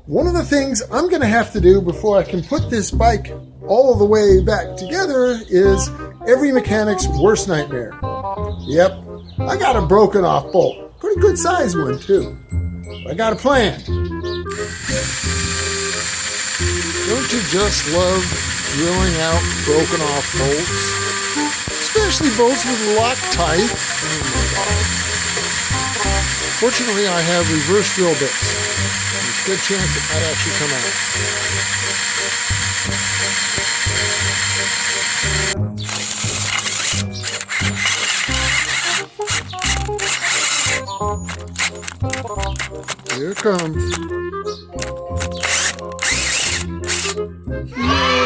One of the things I'm going to have to do before I can put this bike all the way back together is every mechanic's worst nightmare. Yep, I got a broken off bolt. Pretty good size one too. I got a plan. Don't you just love drilling out broken off bolts? Especially bolts with Loctite. Fortunately, I have reverse drill bits. There's a good chance it might actually come out. Here it comes. Yeah.